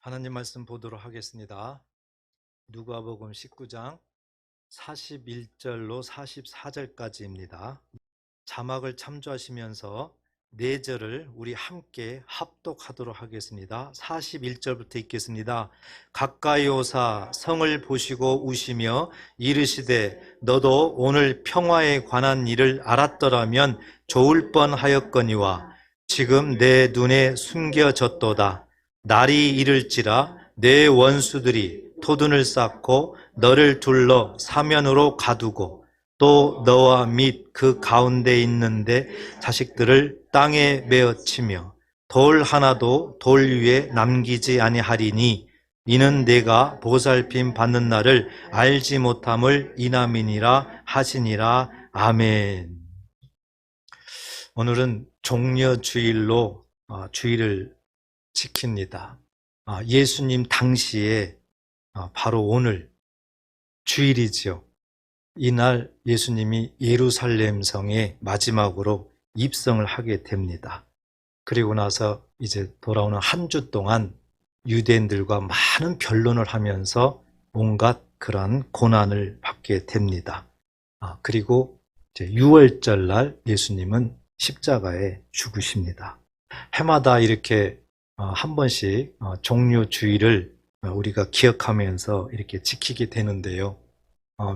하나님 말씀 보도록 하겠습니다. 누가복음 19장 41절로 44절까지입니다. 자막을 참조하시면서 4절을 우리 함께 합독하도록 하겠습니다. 41절부터 읽겠습니다. 가까이 오사 성을 보시고 우시며 이르시되 너도 오늘 평화에 관한 일을 알았더라면 좋을 뻔하였거니와 지금 내 눈에 숨겨졌도다. 날이 이를지라 내 원수들이 토둔을 쌓고 너를 둘러 사면으로 가두고 또 너와 및 그 가운데 있는데 자식들을 땅에 메어치며 돌 하나도 돌 위에 남기지 아니하리니 이는 내가 보살핌 받는 날을 알지 못함을 이남이니라 하시니라. 아멘. 오늘은 종려주일로 주일을 지킵니다. 예수님 당시에 바로 오늘 주일이지요. 이날 예수님이 예루살렘 성에 마지막으로 입성을 하게 됩니다. 그리고 나서 이제 돌아오는 한 주 동안 유대인들과 많은 변론을 하면서 온갖 그러한 고난을 받게 됩니다. 그리고 이제 6월절 날 예수님은 십자가에 죽으십니다. 해마다 이렇게 한 번씩 종료주일을 우리가 기억하면서 이렇게 지키게 되는데요.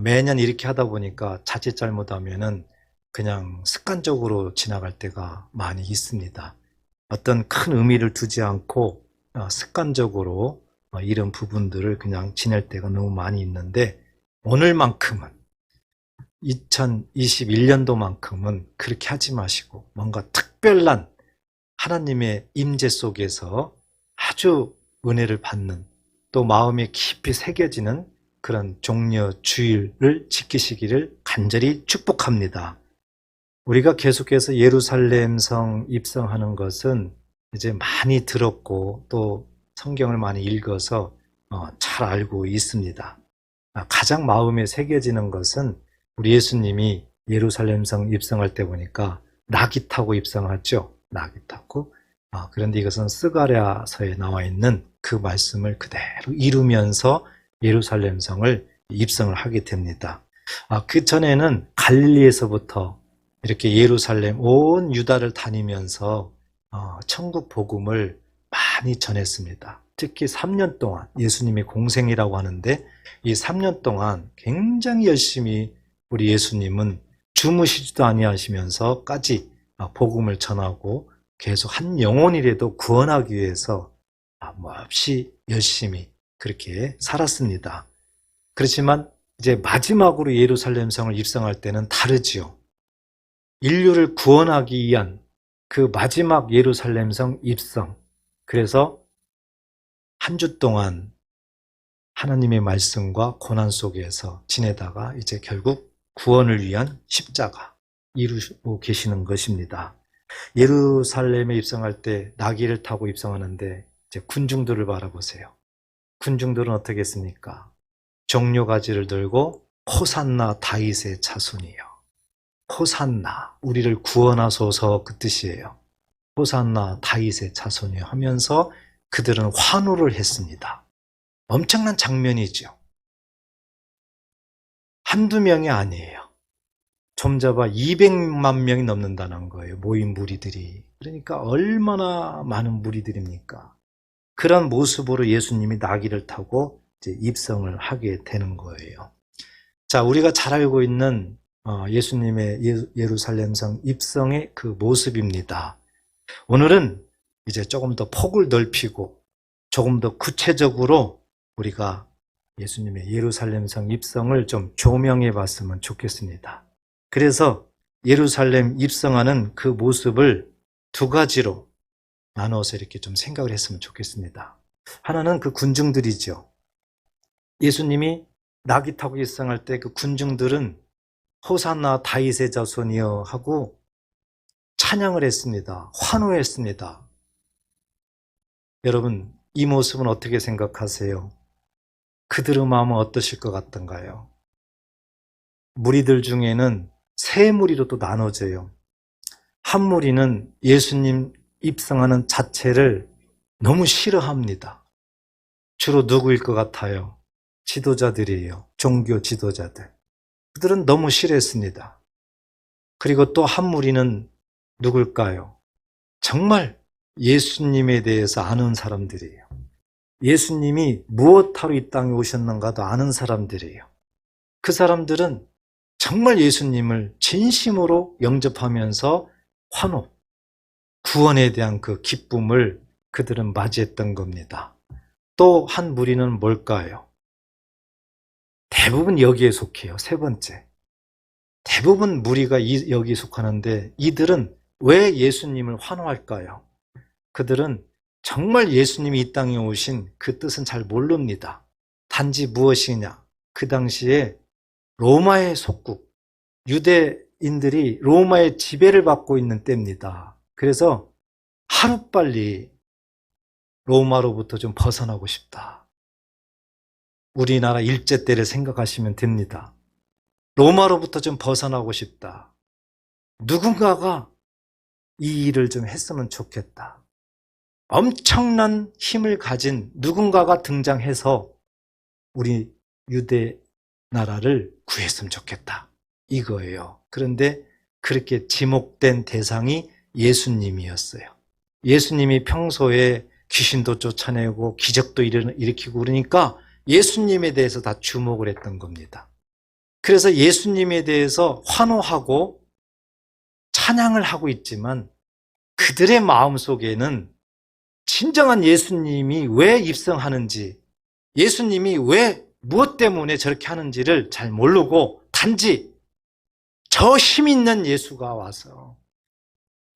매년 이렇게 하다 보니까 자칫 잘못하면은 그냥 습관적으로 지나갈 때가 많이 있습니다. 어떤 큰 의미를 두지 않고 습관적으로 이런 부분들을 그냥 지낼 때가 너무 많이 있는데 오늘만큼은 2021년도만큼은 그렇게 하지 마시고 뭔가 특별한 하나님의 임재 속에서 아주 은혜를 받는 또 마음에 깊이 새겨지는 그런 종려주일을 지키시기를 간절히 축복합니다. 우리가 계속해서 예루살렘 성 입성하는 것은 이제 많이 들었고 또 성경을 많이 읽어서 잘 알고 있습니다. 가장 마음에 새겨지는 것은 우리 예수님이 예루살렘 성 입성할 때 보니까 나귀 타고 입성하죠. 나귀 타고. 그런데 이것은 스가랴서에 나와 있는 그 말씀을 그대로 이루면서 예루살렘 성을 입성을 하게 됩니다. 그 전에는 갈릴리에서부터 이렇게 예루살렘 온 유다를 다니면서 천국 복음을 많이 전했습니다. 특히 3년 동안 예수님의 공생이라고 하는데 이 3년 동안 굉장히 열심히 우리 예수님은 주무시지도 아니하시면서까지 복음을 전하고 계속 한 영혼이라도 구원하기 위해서 몹시 열심히 그렇게 살았습니다. 그렇지만 이제 마지막으로 예루살렘 성을 입성할 때는 다르지요. 인류를 구원하기 위한 그 마지막 예루살렘 성 입성. 그래서 한 주 동안 하나님의 말씀과 고난 속에서 지내다가 이제 결국 구원을 위한 십자가 이루고 계시는 것입니다. 예루살렘에 입성할 때 나귀를 타고 입성하는데 이제 군중들을 바라보세요. 군중들은 어떻게 했습니까? 종려가지를 들고 호산나 다윗의 자손이요. 호산나 우리를 구원하소서 그 뜻이에요. 호산나 다윗의 자손이요 하면서 그들은 환호를 했습니다. 엄청난 장면이죠. 한두 명이 아니에요. 좀 잡아 200만 명이 넘는다는 거예요. 모인 무리들이. 그러니까 얼마나 많은 무리들입니까? 그런 모습으로 예수님이 나귀를 타고 이제 입성을 하게 되는 거예요. 자, 우리가 잘 알고 있는 예수님의 예루살렘성 입성의 그 모습입니다. 오늘은 이제 조금 더 폭을 넓히고 조금 더 구체적으로 우리가 예수님의 예루살렘성 입성을 좀 조명해 봤으면 좋겠습니다. 그래서 예루살렘 입성하는 그 모습을 두 가지로 나눠서 이렇게 좀 생각을 했으면 좋겠습니다. 하나는 그 군중들이죠. 예수님이 나귀 타고 입성할 때 그 군중들은 호산나 다윗의 자손이여 하고 찬양을 했습니다. 환호했습니다. 여러분, 이 모습은 어떻게 생각하세요? 그들의 마음은 어떠실 것 같던가요? 무리들 중에는 세 무리로 또 나눠져요. 한 무리는 예수님 입성하는 자체를 너무 싫어합니다. 주로 누구일 것 같아요? 지도자들이에요. 종교 지도자들. 그들은 너무 싫어했습니다. 그리고 또 한 무리는 누굴까요? 정말 예수님에 대해서 아는 사람들이에요. 예수님이 무엇하러 이 땅에 오셨는가도 아는 사람들이에요. 그 사람들은 정말 예수님을 진심으로 영접하면서 환호, 구원에 대한 그 기쁨을 그들은 맞이했던 겁니다. 또 한 무리는 뭘까요? 대부분 여기에 속해요. 세 번째. 대부분 무리가 여기에 속하는데 이들은 왜 예수님을 환호할까요? 그들은 정말 예수님이 이 땅에 오신 그 뜻은 잘 모릅니다. 단지 무엇이냐? 그 당시에 로마의 속국, 유대인들이 로마의 지배를 받고 있는 때입니다. 그래서 하루빨리 로마로부터 좀 벗어나고 싶다. 우리나라 일제 때를 생각하시면 됩니다. 로마로부터 좀 벗어나고 싶다. 누군가가 이 일을 좀 했으면 좋겠다. 엄청난 힘을 가진 누군가가 등장해서 우리 유대 나라를 구했으면 좋겠다. 이거예요. 그런데 그렇게 지목된 대상이 예수님이었어요. 예수님이 평소에 귀신도 쫓아내고 기적도 일으키고 그러니까 예수님에 대해서 다 주목을 했던 겁니다. 그래서 예수님에 대해서 환호하고 찬양을 하고 있지만 그들의 마음속에는 진정한 예수님이 왜 입성하는지, 예수님이 왜 무엇 때문에 저렇게 하는지를 잘 모르고 단지 저 힘 있는 예수가 와서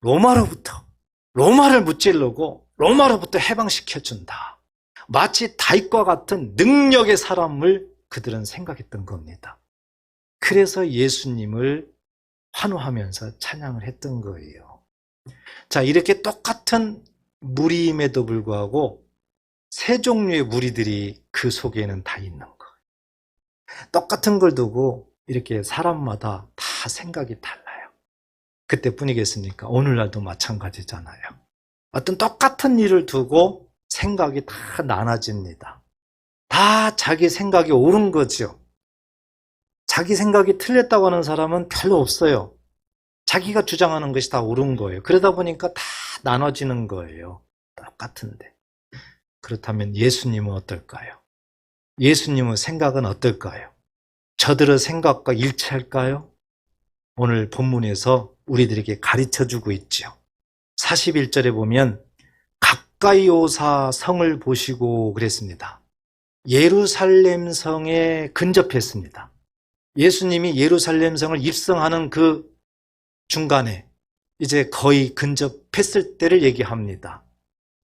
로마를 무찌르고 로마로부터 해방시켜준다. 마치 다윗과 같은 능력의 사람을 그들은 생각했던 겁니다. 그래서 예수님을 환호하면서 찬양을 했던 거예요. 자, 이렇게 똑같은 무리임에도 불구하고 세 종류의 무리들이 그 속에는 다 있는 거예요. 똑같은 걸 두고 이렇게 사람마다 다 생각이 달라요. 그때뿐이겠습니까? 오늘날도 마찬가지잖아요. 어떤 똑같은 일을 두고 생각이 다 나눠집니다. 다 자기 생각이 옳은 거죠. 자기 생각이 틀렸다고 하는 사람은 별로 없어요. 자기가 주장하는 것이 다 옳은 거예요. 그러다 보니까 다 나눠지는 거예요. 똑같은데. 그렇다면 예수님은 어떨까요? 예수님의 생각은 어떨까요? 저들의 생각과 일치할까요? 오늘 본문에서 우리들에게 가르쳐주고 있죠. 41절에 보면 가까이 오사 성을 보시고 그랬습니다. 예루살렘 성에 근접했습니다. 예수님이 예루살렘 성을 입성하는 그 중간에 이제 거의 근접했을 때를 얘기합니다.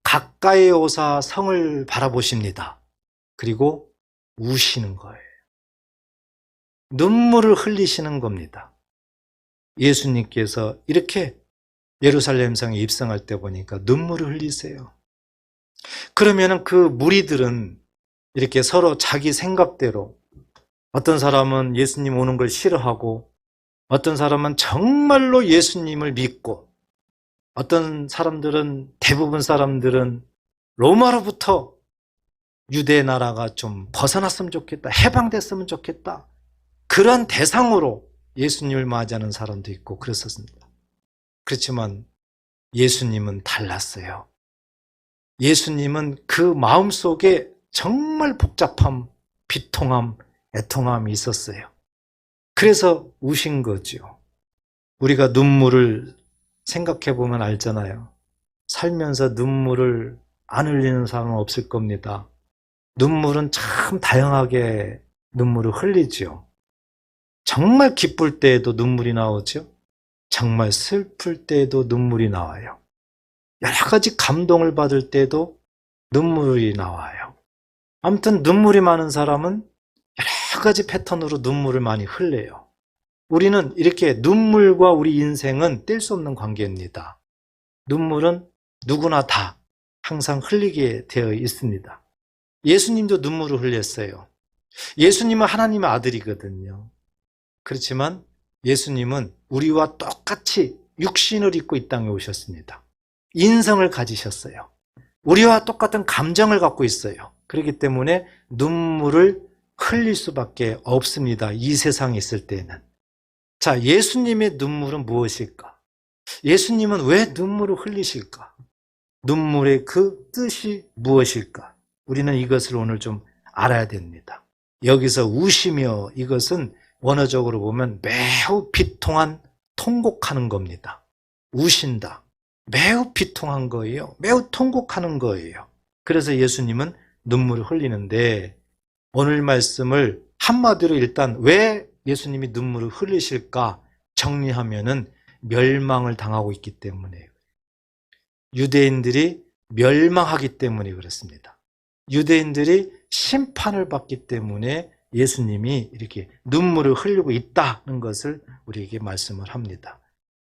가까이 오사 성을 바라보십니다. 그리고 우시는 거예요. 눈물을 흘리시는 겁니다. 예수님께서 이렇게 예루살렘 성에 입성할 때 보니까 눈물을 흘리세요. 그러면은 그 무리들은 이렇게 서로 자기 생각대로 어떤 사람은 예수님 오는 걸 싫어하고 어떤 사람은 정말로 예수님을 믿고 어떤 사람들은 대부분 사람들은 로마로부터 유대 나라가 좀 벗어났으면 좋겠다. 해방됐으면 좋겠다. 그런 대상으로 예수님을 맞이하는 사람도 있고 그랬었습니다. 그렇지만 예수님은 달랐어요. 예수님은 그 마음속에 정말 복잡함, 비통함, 애통함이 있었어요. 그래서 우신 거죠. 우리가 눈물을 생각해 보면 알잖아요. 살면서 눈물을 안 흘리는 사람은 없을 겁니다. 눈물은 참 다양하게 눈물을 흘리죠. 정말 기쁠 때에도 눈물이 나오죠. 정말 슬플 때에도 눈물이 나와요. 여러 가지 감동을 받을 때도 눈물이 나와요. 아무튼 눈물이 많은 사람은 여러 가지 패턴으로 눈물을 많이 흘려요. 우리는 이렇게 눈물과 우리 인생은 뗄 수 없는 관계입니다. 눈물은 누구나 다 항상 흘리게 되어 있습니다. 예수님도 눈물을 흘렸어요. 예수님은 하나님의 아들이거든요. 그렇지만 예수님은 우리와 똑같이 육신을 입고 이 땅에 오셨습니다. 인성을 가지셨어요. 우리와 똑같은 감정을 갖고 있어요. 그렇기 때문에 눈물을 흘릴 수밖에 없습니다. 이 세상에 있을 때는. 자, 예수님의 눈물은 무엇일까? 예수님은 왜 눈물을 흘리실까? 눈물의 그 뜻이 무엇일까? 우리는 이것을 오늘 좀 알아야 됩니다. 여기서 우시며, 이것은 원어적으로 보면 매우 비통한, 통곡하는 겁니다. 우신다. 매우 비통한 거예요. 매우 통곡하는 거예요. 그래서 예수님은 눈물을 흘리는데, 오늘 말씀을 한마디로 일단 왜 예수님이 눈물을 흘리실까 정리하면은 멸망을 당하고 있기 때문에, 유대인들이 멸망하기 때문에 그렇습니다. 유대인들이 심판을 받기 때문에 예수님이 이렇게 눈물을 흘리고 있다는 것을 우리에게 말씀을 합니다.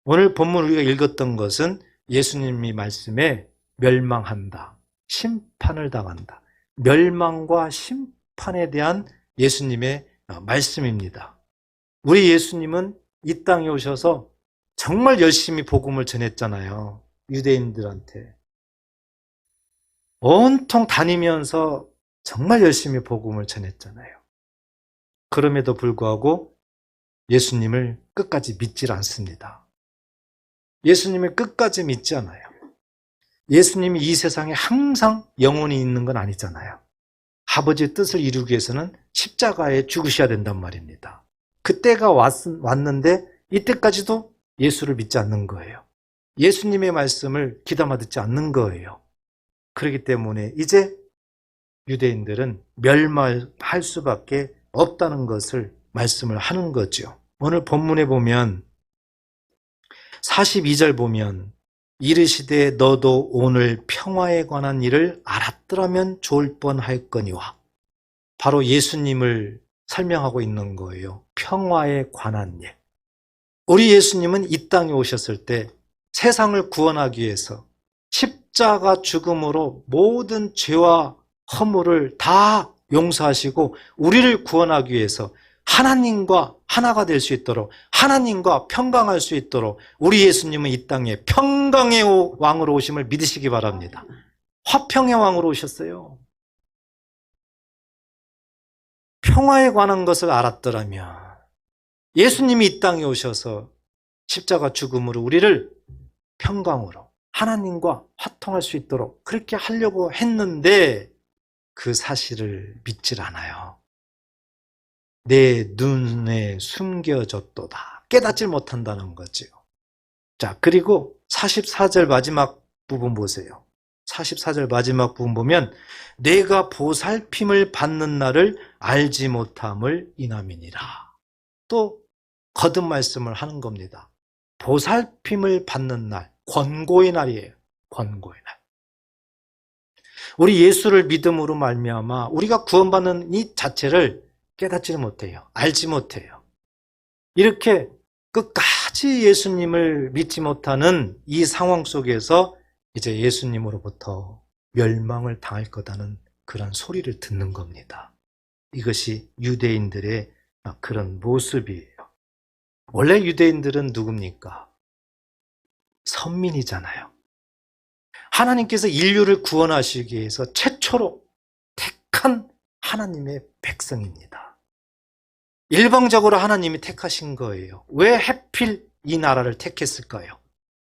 오늘 본문 우리가 읽었던 것은 예수님이 말씀에 멸망한다, 심판을 당한다, 멸망과 심판에 대한 예수님의 말씀입니다. 우리 예수님은 이 땅에 오셔서 정말 열심히 복음을 전했잖아요. 유대인들한테 온통 다니면서 정말 열심히 복음을 전했잖아요. 그럼에도 불구하고 예수님을 끝까지 믿질 않습니다. 예수님을 끝까지 믿지 않아요. 예수님이 이 세상에 항상 영원히 있는 건 아니잖아요. 아버지의 뜻을 이루기 위해서는 십자가에 죽으셔야 된단 말입니다. 그때가 왔는데 이때까지도 예수를 믿지 않는 거예요. 예수님의 말씀을 귀담아 듣지 않는 거예요. 그렇기 때문에 이제 유대인들은 멸망할 수밖에 없다는 것을 말씀을 하는 거죠. 오늘 본문에 보면 42절 보면 이르시되 너도 오늘 평화에 관한 일을 알았더라면 좋을 뻔하였거니와, 바로 예수님을 설명하고 있는 거예요. 평화에 관한 일. 우리 예수님은 이 땅에 오셨을 때 세상을 구원하기 위해서 십자가 죽음으로 모든 죄와 허물을 다 용서하시고 우리를 구원하기 위해서 하나님과 하나가 될 수 있도록, 하나님과 평강할 수 있도록 우리 예수님은 이 땅에 평강의 왕으로 오심을 믿으시기 바랍니다. 화평의 왕으로 오셨어요. 평화에 관한 것을 알았더라면 예수님이 이 땅에 오셔서 십자가 죽음으로 우리를 평강으로 하나님과 화통할 수 있도록 그렇게 하려고 했는데 그 사실을 믿질 않아요. 내 눈에 숨겨졌도다. 깨닫질 못한다는 거죠. 자, 그리고 44절 마지막 부분 보세요. 44절 마지막 부분 보면 내가 보살핌을 받는 날을 알지 못함을 인함이니라. 또 거듭 말씀을 하는 겁니다. 보살핌을 받는 날, 권고의 날이에요. 권고의 날. 우리 예수를 믿음으로 말미암아 우리가 구원받는 이 자체를 깨닫지 못해요. 알지 못해요. 이렇게 끝까지 예수님을 믿지 못하는 이 상황 속에서 이제 예수님으로부터 멸망을 당할 거다는 그런 소리를 듣는 겁니다. 이것이 유대인들의 그런 모습이에요. 원래 유대인들은 누굽니까? 선민이잖아요. 하나님께서 인류를 구원하시기 위해서 최초로 택한 하나님의 백성입니다. 일방적으로 하나님이 택하신 거예요. 왜 하필 이 나라를 택했을까요?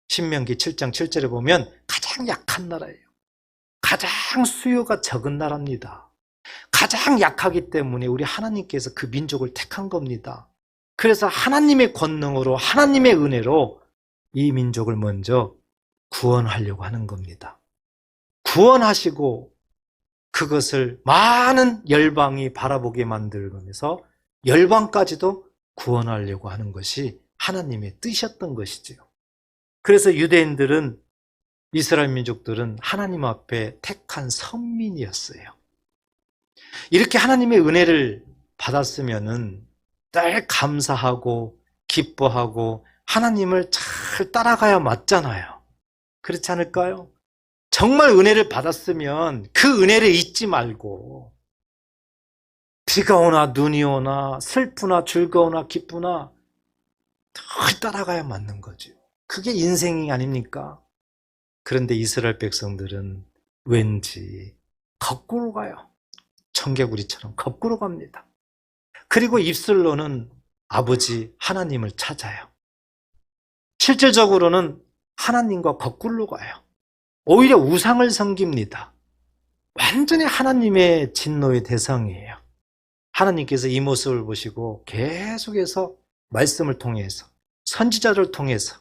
신명기 7장 7절에 보면 가장 약한 나라예요. 가장 수요가 적은 나라입니다. 가장 약하기 때문에 우리 하나님께서 그 민족을 택한 겁니다. 그래서 하나님의 권능으로, 하나님의 은혜로 이 민족을 먼저 구원하려고 하는 겁니다. 구원하시고 그것을 많은 열방이 바라보게 만들면서 열방까지도 구원하려고 하는 것이 하나님의 뜻이었던 것이지요. 그래서 유대인들은, 이스라엘 민족들은 하나님 앞에 택한 선민이었어요. 이렇게 하나님의 은혜를 받았으면은 늘 감사하고 기뻐하고 하나님을 잘 따라가야 맞잖아요. 그렇지 않을까요? 정말 은혜를 받았으면 그 은혜를 잊지 말고 비가 오나 눈이 오나 슬프나 즐거우나 기쁘나 늘 따라가야 맞는 거죠. 그게 인생이 아닙니까? 그런데 이스라엘 백성들은 왠지 거꾸로 가요. 청개구리처럼 거꾸로 갑니다. 그리고 입술로는 아버지 하나님을 찾아요. 실질적으로는 하나님과 거꾸로 가요. 오히려 우상을 섬깁니다. 완전히 하나님의 진노의 대상이에요. 하나님께서 이 모습을 보시고 계속해서 말씀을 통해서, 선지자를 통해서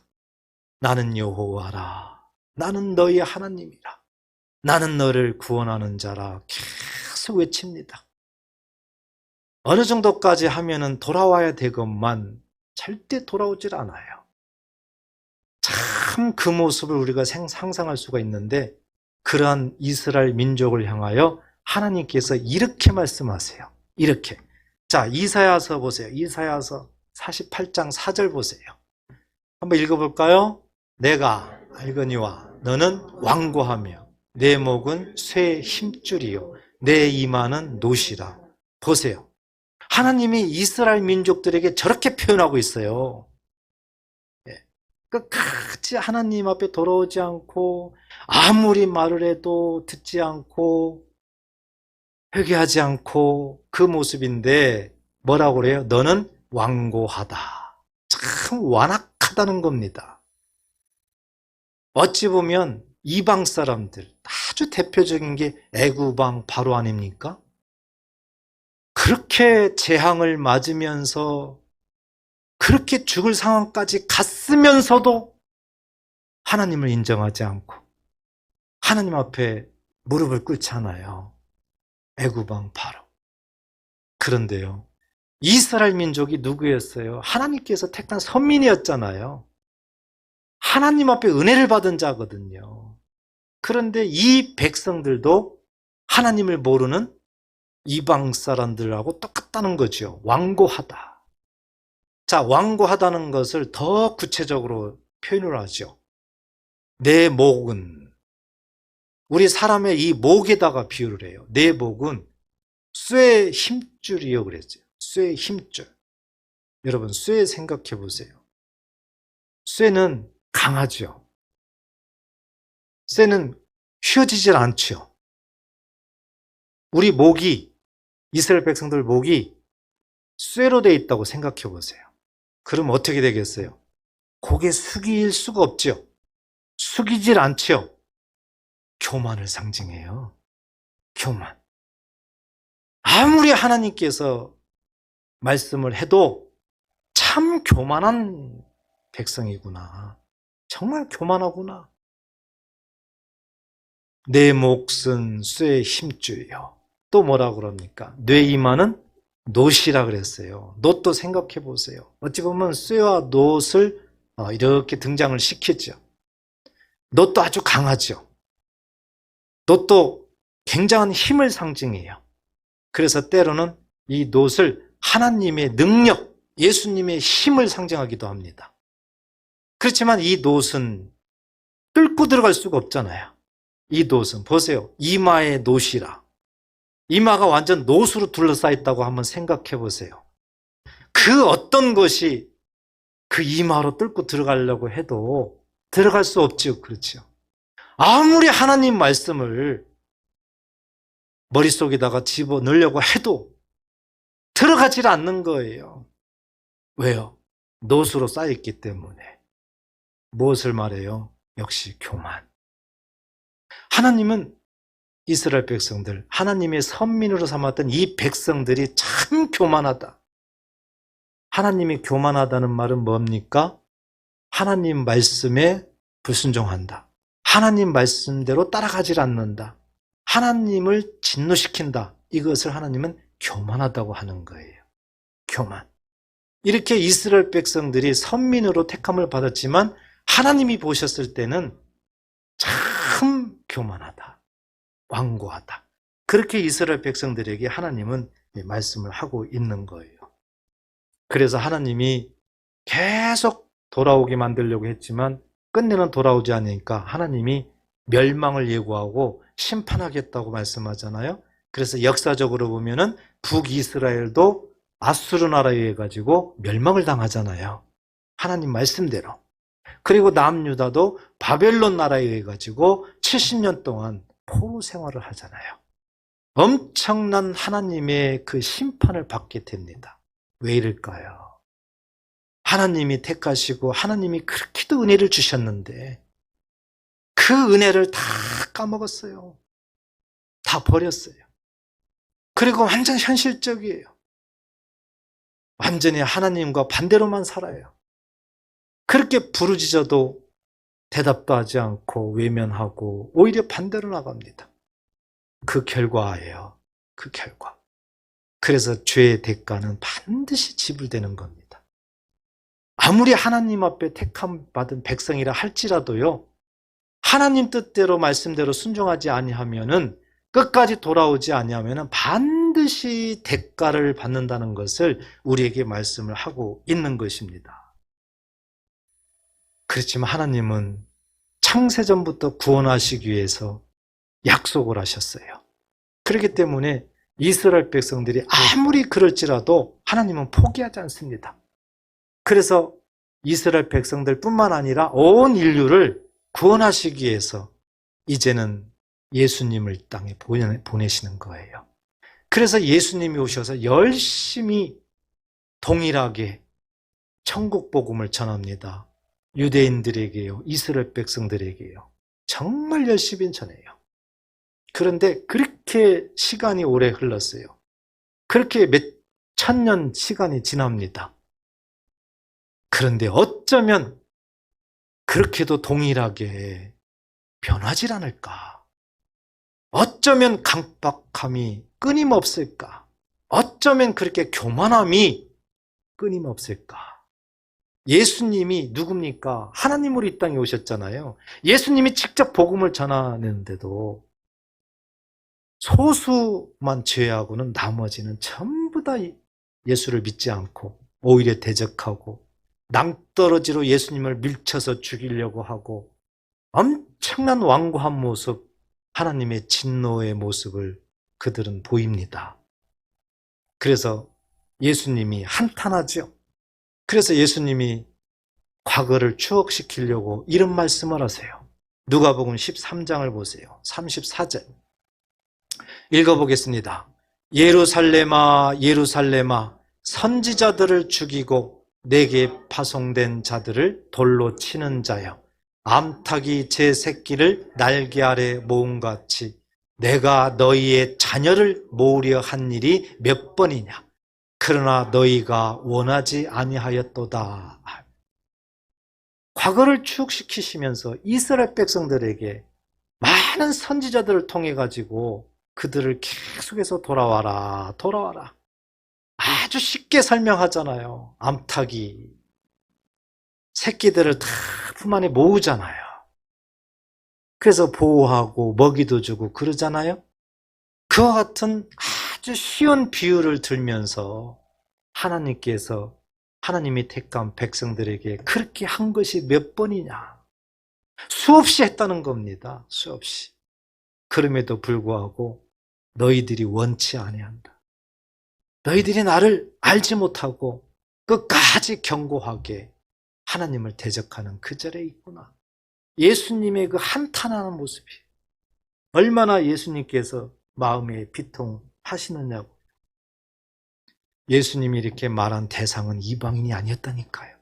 나는 여호와라, 나는 너희 하나님이라, 나는 너를 구원하는 자라 계속 외칩니다. 어느 정도까지 하면은 돌아와야 되건만 절대 돌아오질 않아요. 참 그 모습을 우리가 상상할 수가 있는데, 그러한 이스라엘 민족을 향하여 하나님께서 이렇게 말씀하세요. 이렇게. 자, 이사야서 보세요. 이사야서 48장 4절 보세요. 한번 읽어볼까요? 내가 알거니와 너는 완고하며 내 목은 쇠 힘줄이요 내 이마는 노시라. 보세요. 하나님이 이스라엘 민족들에게 저렇게 표현하고 있어요. 끝까지 하나님 앞에 돌아오지 않고 아무리 말을 해도 듣지 않고 회개하지 않고 그 모습인데 뭐라고 그래요? 너는 완고하다. 참 완악하다는 겁니다. 어찌 보면 이방 사람들, 아주 대표적인 게 애굽왕 바로 아닙니까? 그렇게 재앙을 맞으면서 그렇게 죽을 상황까지 갔으면서도 하나님을 인정하지 않고 하나님 앞에 무릎을 꿇지 않아요. 애굽왕 바로. 그런데요, 이스라엘 민족이 누구였어요? 하나님께서 택한 선민이었잖아요. 하나님 앞에 은혜를 받은 자거든요. 그런데 이 백성들도 하나님을 모르는 이방 사람들하고 똑같다는 거죠. 완고하다. 자, 완고하다는 것을 더 구체적으로 표현을 하죠. 내 목은, 우리 사람의 이 목에다가 비유를 해요. 내 목은 쇠 힘줄이요 그랬어요. 쇠 힘줄. 여러분, 쇠 생각해 보세요. 쇠는 강하죠. 쇠는 휘어지질 않죠. 우리 목이, 이스라엘 백성들 목이 쇠로 되어 있다고 생각해 보세요. 그럼 어떻게 되겠어요? 고개 숙일 수가 없죠. 숙이질 않죠. 교만을 상징해요. 교만. 아무리 하나님께서 말씀을 해도 참 교만한 백성이구나. 정말 교만하구나. 내 몫은 쇠 힘줄이요. 또 뭐라고 그럽니까? 뇌 이마는 노시라 그랬어요. 놋도 생각해 보세요. 어찌 보면 쇠와 놋을 이렇게 등장을 시키죠. 놋도 아주 강하죠. 놋도 굉장한 힘을 상징해요. 그래서 때로는 이 놋을 하나님의 능력, 예수님의 힘을 상징하기도 합니다. 그렇지만 이 놋은 뚫고 들어갈 수가 없잖아요. 이 놋은 보세요. 이마의 놋이라. 이마가 완전 놋으로 둘러싸였다고 한번 생각해 보세요. 그 어떤 것이 그 이마로 뚫고 들어가려고 해도 들어갈 수 없죠. 그렇죠. 아무리 하나님 말씀을 머릿속에다가 집어넣으려고 해도 들어가질 않는 거예요. 왜요? 놋으로 쌓였기 때문에. 무엇을 말해요? 역시 교만. 하나님은 이스라엘 백성들, 하나님의 선민으로 삼았던 이 백성들이 참 교만하다. 하나님이 교만하다는 말은 뭡니까? 하나님 말씀에 불순종한다. 하나님 말씀대로 따라가질 않는다. 하나님을 진노시킨다. 이것을 하나님은 교만하다고 하는 거예요. 교만. 이렇게 이스라엘 백성들이 선민으로 택함을 받았지만 하나님이 보셨을 때는 참 교만하다. 완고하다. 그렇게 이스라엘 백성들에게 하나님은 말씀을 하고 있는 거예요. 그래서 하나님이 계속 돌아오게 만들려고 했지만 끝내는 돌아오지 않으니까 하나님이 멸망을 예고하고 심판하겠다고 말씀하잖아요. 그래서 역사적으로 보면은 북이스라엘도 아수르 나라에 의해 가지고 멸망을 당하잖아요. 하나님 말씀대로. 그리고 남유다도 바벨론 나라에 의해 가지고 70년 동안 포로 생활을 하잖아요. 엄청난 하나님의 그 심판을 받게 됩니다. 왜 이럴까요? 하나님이 택하시고 하나님이 그렇게도 은혜를 주셨는데 그 은혜를 다 까먹었어요. 다 버렸어요. 그리고 완전 현실적이에요. 완전히 하나님과 반대로만 살아요. 그렇게 부르짖어도 대답도 하지 않고 외면하고 오히려 반대로 나갑니다. 그 결과예요. 그 결과. 그래서 죄의 대가는 반드시 지불되는 겁니다. 아무리 하나님 앞에 택함 받은 백성이라 할지라도요, 하나님 뜻대로 말씀대로 순종하지 아니하면은, 끝까지 돌아오지 아니하면은 반드시 대가를 받는다는 것을 우리에게 말씀을 하고 있는 것입니다. 그렇지만 하나님은 창세전부터 구원하시기 위해서 약속을 하셨어요. 그렇기 때문에 이스라엘 백성들이 아무리 그럴지라도 하나님은 포기하지 않습니다. 그래서 이스라엘 백성들뿐만 아니라 온 인류를 구원하시기 위해서 이제는 예수님을 땅에 보내시는 거예요. 그래서 예수님이 오셔서 열심히 동일하게 천국 복음을 전합니다. 유대인들에게요, 이스라엘 백성들에게요. 정말 열심히 전해요. 그런데 그렇게 시간이 오래 흘렀어요. 그렇게 몇 천년 시간이 지납니다. 그런데 어쩌면 그렇게도 동일하게 변하질 않을까? 어쩌면 강박함이 끊임없을까? 어쩌면 그렇게 교만함이 끊임없을까? 예수님이 누굽니까? 하나님으로 이 땅에 오셨잖아요. 예수님이 직접 복음을 전하는데도 소수만 제외하고는 나머지는 전부 다 예수를 믿지 않고 오히려 대적하고 낭떠러지로 예수님을 밀쳐서 죽이려고 하고 엄청난 완고한 모습, 하나님의 진노의 모습을 그들은 보입니다. 그래서 예수님이 한탄하죠. 그래서 예수님이 과거를 추억시키려고 이런 말씀을 하세요. 누가복음 13장을 보세요. 34절 읽어보겠습니다. 예루살렘아 예루살렘아 선지자들을 죽이고 내게 파송된 자들을 돌로 치는 자여, 암탉이 제 새끼를 날개 아래 모음같이 내가 너희의 자녀를 모으려 한 일이 몇 번이냐? 그러나 너희가 원하지 아니하였도다. 과거를 추억시키시면서 이스라엘 백성들에게 많은 선지자들을 통해 가지고 그들을 계속해서 돌아와라, 돌아와라. 아주 쉽게 설명하잖아요. 암탉이 새끼들을 다 품 안에 모으잖아요. 그래서 보호하고 먹이도 주고 그러잖아요. 그와 같은 아주 쉬운 비유를 들면서 하나님께서 하나님이 택한 백성들에게 그렇게 한 것이 몇 번이냐? 수없이 했다는 겁니다. 수없이. 그럼에도 불구하고 너희들이 원치 아니한다. 너희들이 나를 알지 못하고 끝까지 견고하게 하나님을 대적하는 그 절에 있구나. 예수님의 그 한탄하는 모습이 얼마나 예수님께서 마음에 비통하시느냐고. 예수님이 이렇게 말한 대상은 이방인이 아니었다니까요.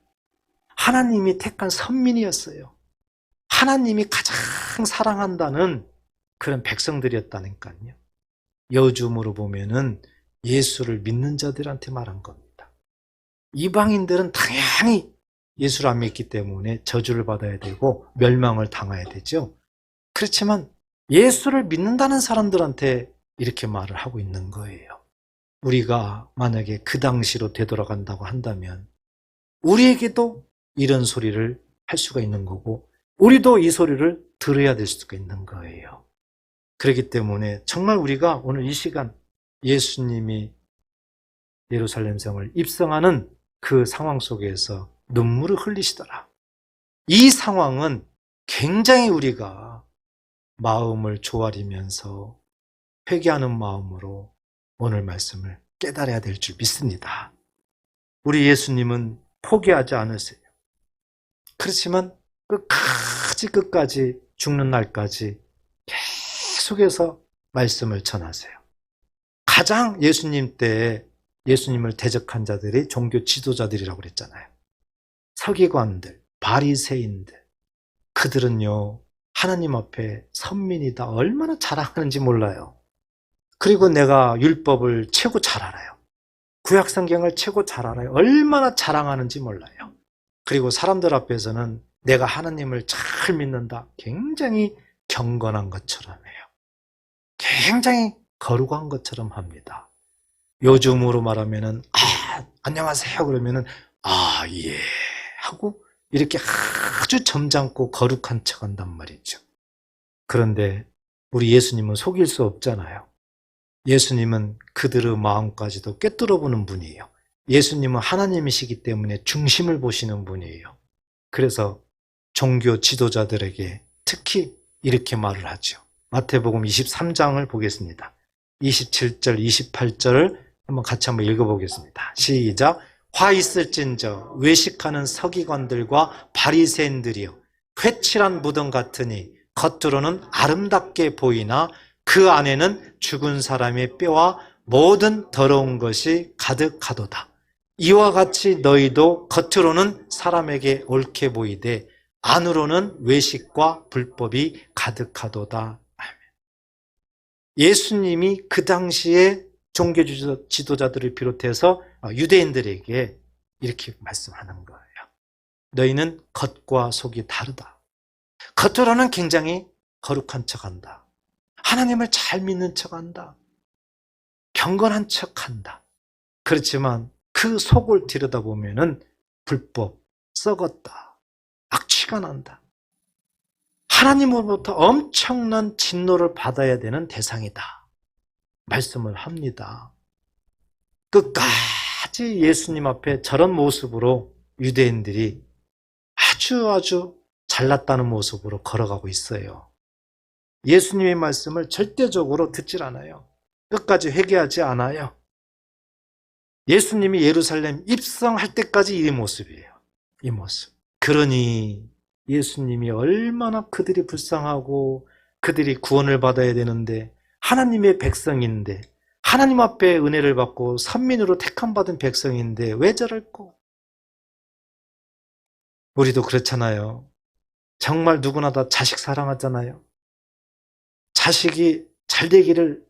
하나님이 택한 선민이었어요. 하나님이 가장 사랑한다는 그런 백성들이었다니까요. 여주음으로 보면은 예수를 믿는 자들한테 말한 겁니다. 이방인들은 당연히 예수를 안 믿기 때문에 저주를 받아야 되고 멸망을 당해야 되죠. 그렇지만 예수를 믿는다는 사람들한테 이렇게 말을 하고 있는 거예요. 우리가 만약에 그 당시로 되돌아간다고 한다면 우리에게도 이런 소리를 할 수가 있는 거고 우리도 이 소리를 들어야 될 수가 있는 거예요. 그렇기 때문에 정말 우리가 오늘 이 시간 예수님이 예루살렘 성을 입성하는 그 상황 속에서 눈물을 흘리시더라. 이 상황은 굉장히 우리가 마음을 조아리면서 회개하는 마음으로 오늘 말씀을 깨달아야 될 줄 믿습니다. 우리 예수님은 포기하지 않으세요. 그렇지만 끝까지 죽는 날까지 계속해서 말씀을 전하세요. 가장 예수님 때 예수님을 대적한 자들이 종교 지도자들이라고 그랬잖아요. 서기관들, 바리새인들, 그들은요 하나님 앞에 선민이다 얼마나 자랑하는지 몰라요. 그리고 내가 율법을 최고 잘 알아요. 구약성경을 최고 잘 알아요. 얼마나 자랑하는지 몰라요. 그리고 사람들 앞에서는 내가 하나님을 잘 믿는다. 굉장히 경건한 것처럼 해요. 굉장히 거룩한 것처럼 합니다. 요즘으로 말하면은 안녕하세요 그러면은 예 하고 이렇게 아주 점잖고 거룩한 척한단 말이죠. 그런데 우리 예수님은 속일 수 없잖아요. 예수님은 그들의 마음까지도 꿰뚫어 보는 분이에요. 예수님은 하나님이시기 때문에 중심을 보시는 분이에요. 그래서 종교 지도자들에게 특히 이렇게 말을 하죠. 마태복음 23장을 보겠습니다. 27절, 28절을 한번 읽어보겠습니다. 시작. 화 있을진저 외식하는 서기관들과 바리새인들이여 회칠한 무덤 같으니 겉으로는 아름답게 보이나 그 안에는 죽은 사람의 뼈와 모든 더러운 것이 가득하도다. 이와 같이 너희도 겉으로는 사람에게 옳게 보이되 안으로는 외식과 불법이 가득하도다. 예수님이 그 당시에 종교 지도자들을 비롯해서 유대인들에게 이렇게 말씀하는 거예요. 너희는 겉과 속이 다르다. 겉으로는 굉장히 거룩한 척한다. 하나님을 잘 믿는 척한다. 경건한 척한다. 그렇지만 그 속을 들여다보면은 불법, 썩었다. 악취가 난다. 하나님으로부터 엄청난 진노를 받아야 되는 대상이다. 말씀을 합니다. 끝까지 예수님 앞에 저런 모습으로 유대인들이 아주 잘났다는 모습으로 걸어가고 있어요. 예수님의 말씀을 절대적으로 듣질 않아요. 끝까지 회개하지 않아요. 예수님이 예루살렘 입성할 때까지 이 모습이에요. 이 모습. 그러니 예수님이 얼마나 그들이 불쌍하고 그들이 구원을 받아야 되는데 하나님의 백성인데 하나님 앞에 은혜를 받고 선민으로 택함받은 백성인데 왜 저럴꼬? 우리도 그렇잖아요. 정말 누구나 다 자식 사랑하잖아요. 자식이 잘 되기를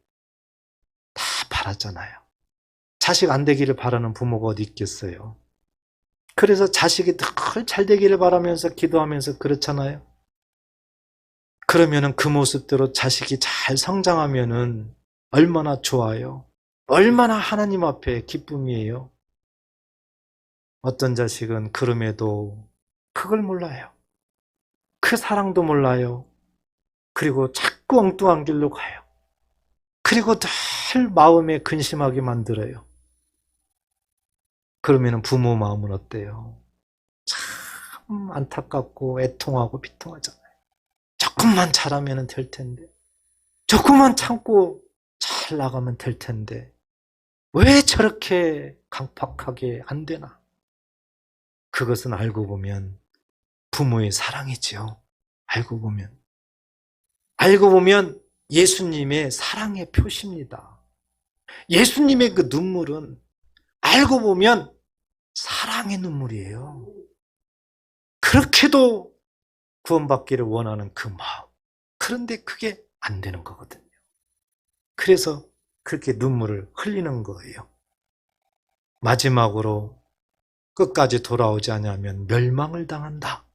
다 바라잖아요. 자식 안 되기를 바라는 부모가 어디 있겠어요. 그래서 자식이 늘 잘 되기를 바라면서 기도하면서 그렇잖아요. 그러면은 그 모습대로 자식이 잘 성장하면은 얼마나 좋아요. 얼마나 하나님 앞에 기쁨이에요. 어떤 자식은 그럼에도 그걸 몰라요. 그 사랑도 몰라요. 그리고 자꾸 엉뚱한 길로 가요. 그리고 늘 마음에 근심하게 만들어요. 그러면 부모 마음은 어때요? 참 안타깝고 애통하고 비통하잖아요. 조금만 잘하면 될 텐데, 조금만 참고 잘 나가면 될 텐데 왜 저렇게 강팍하게 안 되나? 그것은 알고 보면 부모의 사랑이지요. 알고 보면 예수님의 사랑의 표시입니다. 예수님의 그 눈물은 알고 보면 사랑의 눈물이에요. 그렇게도 구원받기를 원하는 그 마음. 그런데 그게 안 되는 거거든요. 그래서 그렇게 눈물을 흘리는 거예요. 마지막으로 끝까지 돌아오지 않으면 멸망을 당한다.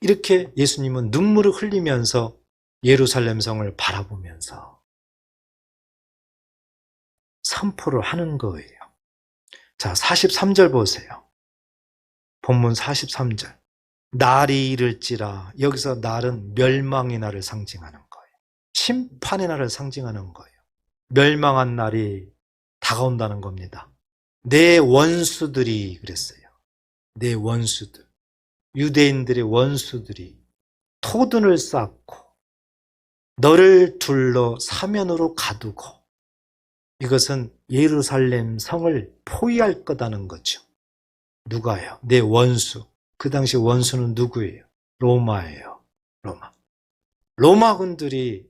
이렇게 예수님은 눈물을 흘리면서 예루살렘 성을 바라보면서 선포를 하는 거예요. 자, 43절 보세요. 본문 43절. 날이 이를지라. 여기서 날은 멸망의 날을 상징하는 거예요. 심판의 날을 상징하는 거예요. 멸망한 날이 다가온다는 겁니다. 내 원수들이 그랬어요. 내 원수들. 유대인들의 원수들이 토둔을 쌓고 너를 둘러 사면으로 가두고 이것은 예루살렘 성을 포위할 거다는 거죠. 누가요? 내 원수. 그 당시 원수는 누구예요? 로마예요. 로마군들이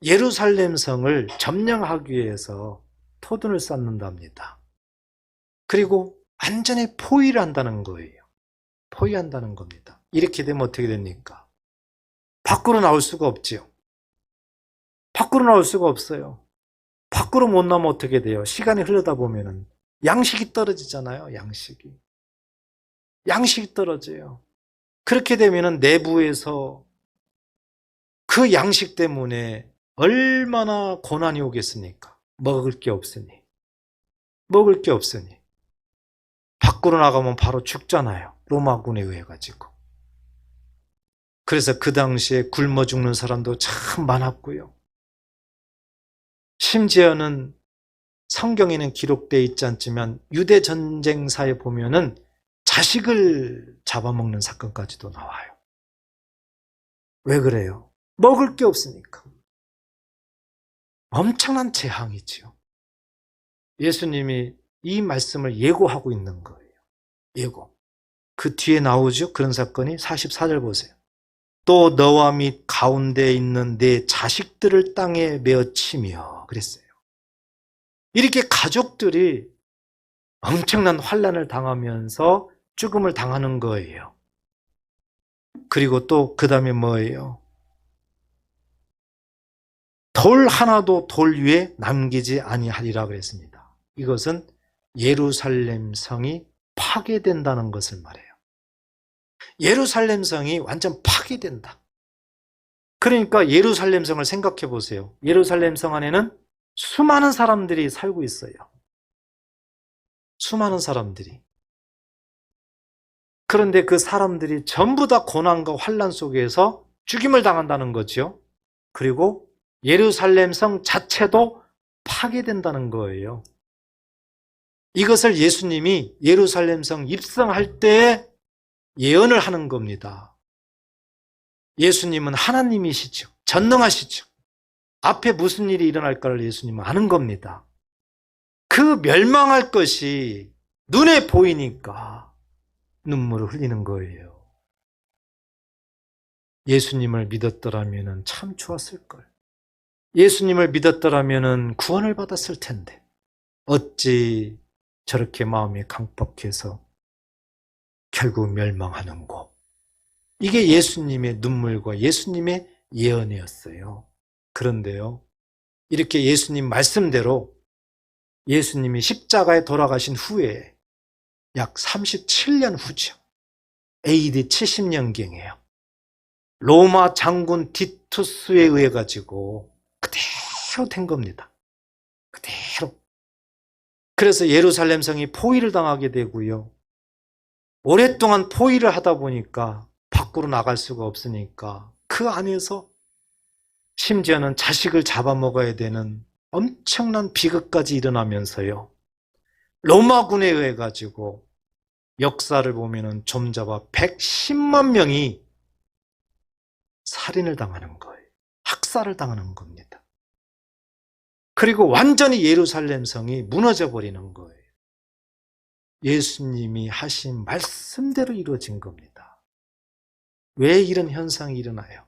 예루살렘 성을 점령하기 위해서 토둔을 쌓는답니다. 그리고 완전히 포위를 한다는 거예요. 포위한다는 겁니다. 이렇게 되면 어떻게 됩니까? 밖으로 나올 수가 없지요. 밖으로 나올 수가 없어요. 밖으로 못 나오면 어떻게 돼요? 시간이 흐르다 보면은 양식이 떨어지잖아요. 양식이 떨어져요. 그렇게 되면은 내부에서 그 양식 때문에 얼마나 고난이 오겠습니까? 먹을 게 없으니. 밖으로 나가면 바로 죽잖아요. 로마군에 의해 가지고. 그래서 그 당시에 굶어 죽는 사람도 참 많았고요. 심지어는 성경에는 기록되어 있지 않지만 유대 전쟁사에 보면은 자식을 잡아먹는 사건까지도 나와요. 왜 그래요? 먹을 게 없으니까. 엄청난 재앙이지요. 예수님이 이 말씀을 예고하고 있는 거예요. 예고. 그 뒤에 나오죠. 그런 사건이 44절 보세요. 또 너와 및 가운데 있는 내 자식들을 땅에 메어 치며 그랬어요. 이렇게 가족들이 엄청난 환난을 당하면서 죽음을 당하는 거예요. 그리고 또 그 다음에 뭐예요? 돌 하나도 돌 위에 남기지 아니하리라 그랬습니다. 이것은 예루살렘 성이 파괴된다는 것을 말해요. 예루살렘 성이 완전 파괴된다. 그러니까 예루살렘 성을 생각해 보세요. 예루살렘 성 안에는 수많은 사람들이 살고 있어요. 수많은 사람들이. 그런데 그 사람들이 전부 다 고난과 환난 속에서 죽임을 당한다는 거죠. 그리고 예루살렘 성 자체도 파괴된다는 거예요. 이것을 예수님이 예루살렘 성 입성할 때 예언을 하는 겁니다. 예수님은 하나님이시죠. 전능하시죠. 앞에 무슨 일이 일어날까를 예수님은 아는 겁니다. 그 멸망할 것이 눈에 보이니까 눈물을 흘리는 거예요. 예수님을 믿었더라면 참 좋았을걸. 예수님을 믿었더라면 구원을 받았을 텐데 어찌 저렇게 마음이 강박해서 결국 멸망하는고. 이게 예수님의 눈물과 예수님의 예언이었어요. 그런데요, 이렇게 예수님 말씀대로 예수님이 십자가에 돌아가신 후에 약 37년 후죠. AD 70년경이에요. 로마 장군 디투스에 의해 가지고 그대로 된 겁니다. 그대로. 그래서 예루살렘 성이 포위를 당하게 되고요. 오랫동안 포위를 하다 보니까 밖으로 나갈 수가 없으니까 그 안에서 심지어는 자식을 잡아먹어야 되는 엄청난 비극까지 일어나면서요. 로마군에 의해 가지고 역사를 보면은 점잡아 110만 명이 살인을 당하는 거예요. 학살을 당하는 겁니다. 그리고 완전히 예루살렘 성이 무너져 버리는 거예요. 예수님이 하신 말씀대로 이루어진 겁니다. 왜 이런 현상이 일어나요?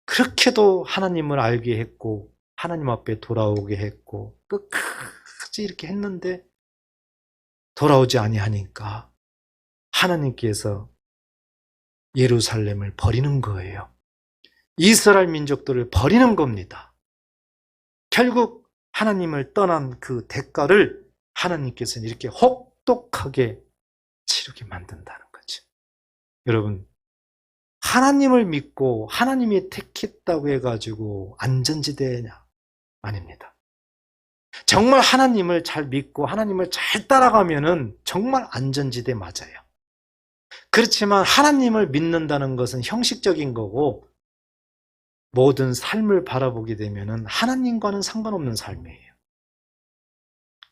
그렇게도 하나님을 알게 했고 하나님 앞에 돌아오게 했고 끝까지 이렇게 했는데 돌아오지 아니하니까 하나님께서 예루살렘을 버리는 거예요. 이스라엘 민족들을 버리는 겁니다. 결국 하나님을 떠난 그 대가를 하나님께서는 이렇게 혹독하게 치르게 만든다는 거죠. 여러분, 하나님을 믿고 하나님이 택했다고 해가지고 안전지대냐? 아닙니다. 정말 하나님을 잘 믿고 하나님을 잘 따라가면은 정말 안전지대 맞아요. 그렇지만 하나님을 믿는다는 것은 형식적인 거고 모든 삶을 바라보게 되면은 하나님과는 상관없는 삶이에요.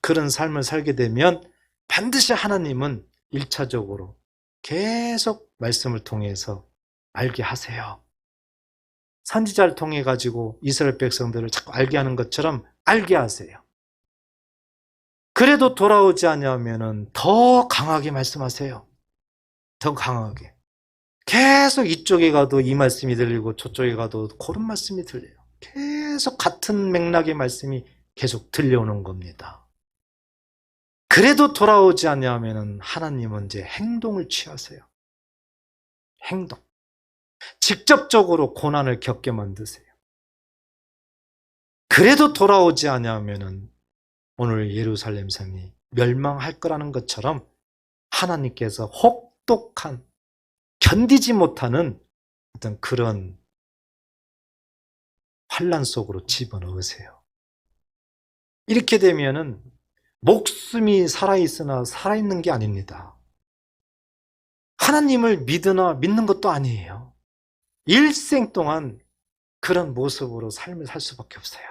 그런 삶을 살게 되면 반드시 하나님은 1차적으로 계속 말씀을 통해서 알게 하세요. 선지자를 통해 가지고 이스라엘 백성들을 자꾸 알게 하는 것처럼 알게 하세요. 그래도 돌아오지 않으면은 더 강하게 말씀하세요. 더 강하게. 계속 이쪽에 가도 이 말씀이 들리고 저쪽에 가도 그런 말씀이 들려요. 계속 같은 맥락의 말씀이 계속 들려오는 겁니다. 그래도 돌아오지 않냐면 하나님은 이제 행동을 취하세요. 행동. 직접적으로 고난을 겪게 만드세요. 그래도 돌아오지 않냐면 오늘 예루살렘 성이 멸망할 거라는 것처럼 하나님께서 혹독한, 견디지 못하는 어떤 그런 환난 속으로 집어넣으세요. 이렇게 되면은 목숨이 살아있으나 살아있는 게 아닙니다. 하나님을 믿으나 믿는 것도 아니에요. 일생 동안 그런 모습으로 삶을 살 수밖에 없어요.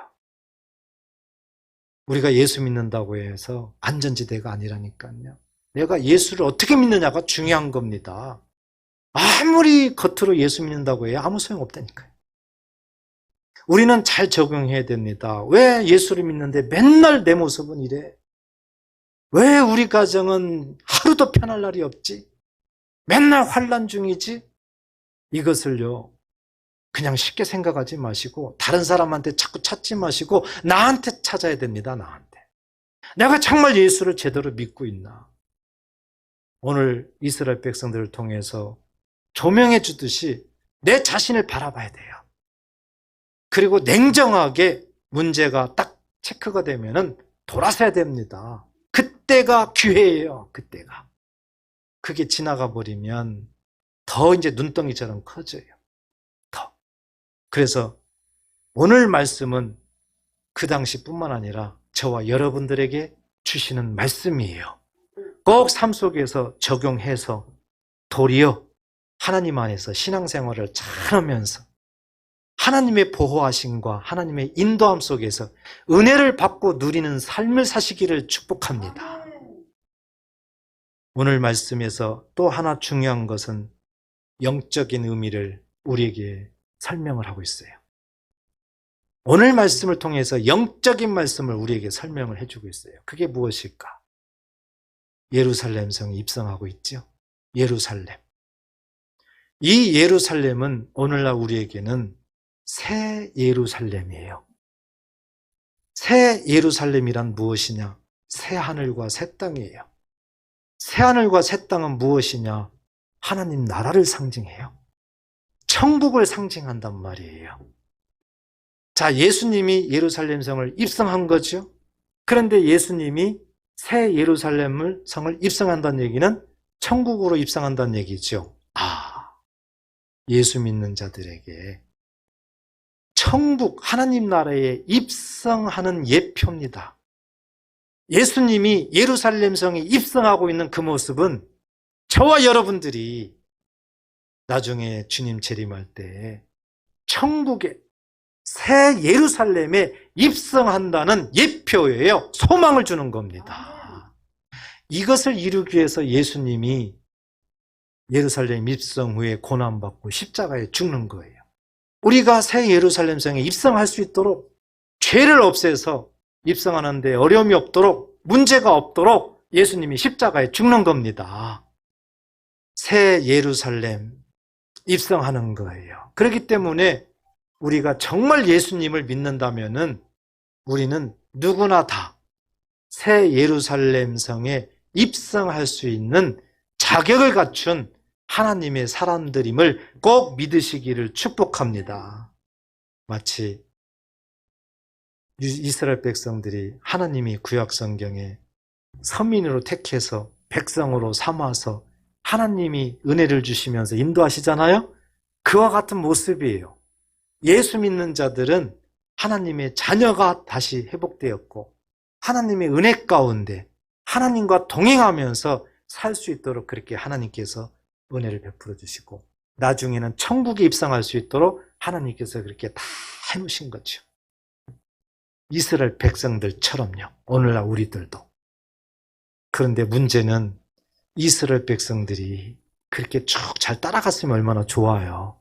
우리가 예수 믿는다고 해서 안전지대가 아니라니까요. 내가 예수를 어떻게 믿느냐가 중요한 겁니다. 아무리 겉으로 예수 믿는다고 해야 아무 소용없다니까요. 우리는 잘 적용해야 됩니다. 왜 예수를 믿는데 맨날 내 모습은 이래? 왜 우리 가정은 하루도 편할 날이 없지? 맨날 환난 중이지? 이것을요, 그냥 쉽게 생각하지 마시고 다른 사람한테 자꾸 찾지 마시고 나한테 찾아야 됩니다. 나한테. 내가 정말 예수를 제대로 믿고 있나? 오늘 이스라엘 백성들을 통해서 조명해 주듯이 내 자신을 바라봐야 돼요. 그리고 냉정하게 문제가 딱 체크가 되면은 돌아서야 됩니다. 그때가 기회예요. 그때가. 그게 지나가 버리면 더 이제 눈덩이처럼 커져요. 더. 그래서 오늘 말씀은 그 당시뿐만 아니라 저와 여러분들에게 주시는 말씀이에요. 꼭 삶 속에서 적용해서 도리어 하나님 안에서 신앙생활을 잘하면서 하나님의 보호하심과 하나님의 인도함 속에서 은혜를 받고 누리는 삶을 사시기를 축복합니다. 오늘 말씀에서 또 하나 중요한 것은 영적인 의미를 우리에게 설명을 하고 있어요. 오늘 말씀을 통해서 영적인 말씀을 우리에게 설명을 해주고 있어요. 그게 무엇일까? 예루살렘 성에 입성하고 있죠. 예루살렘. 이 예루살렘은 오늘날 우리에게는 새 예루살렘이에요. 새 예루살렘이란 무엇이냐? 새 하늘과 새 땅이에요. 새 하늘과 새 땅은 무엇이냐? 하나님 나라를 상징해요. 천국을 상징한단 말이에요. 자, 예수님이 예루살렘 성을 입성한 거죠. 그런데 예수님이 새 예루살렘을 성을 입성한다는 얘기는 천국으로 입성한다는 얘기죠. 예수 믿는 자들에게 천국 하나님 나라에 입성하는 예표입니다. 예수님이 예루살렘 성에 입성하고 있는 그 모습은 저와 여러분들이 나중에 주님 재림할 때 천국에 새 예루살렘에 입성한다는 예표예요. 소망을 주는 겁니다. 이것을 이루기 위해서 예수님이 예루살렘 입성 후에 고난받고 십자가에 죽는 거예요. 우리가 새 예루살렘 성에 입성할 수 있도록 죄를 없애서 입성하는데 어려움이 없도록 문제가 없도록 예수님이 십자가에 죽는 겁니다. 새 예루살렘 입성하는 거예요. 그렇기 때문에 우리가 정말 예수님을 믿는다면은 우리는 누구나 다 새 예루살렘 성에 입성할 수 있는 자격을 갖춘 하나님의 사람들임을 꼭 믿으시기를 축복합니다. 마치 이스라엘 백성들이 하나님이 구약 성경에 서민으로 택해서 백성으로 삼아서 하나님이 은혜를 주시면서 인도하시잖아요. 그와 같은 모습이에요. 예수 믿는 자들은 하나님의 자녀가 다시 회복되었고 하나님의 은혜 가운데 하나님과 동행하면서 살 수 있도록 그렇게 하나님께서 은혜를 베풀어 주시고 나중에는 천국에 입성할 수 있도록 하나님께서 그렇게 다 해놓으신 거죠. 이스라엘 백성들처럼요. 오늘날 우리들도. 그런데 문제는 이스라엘 백성들이 그렇게 쭉 잘 따라갔으면 얼마나 좋아요.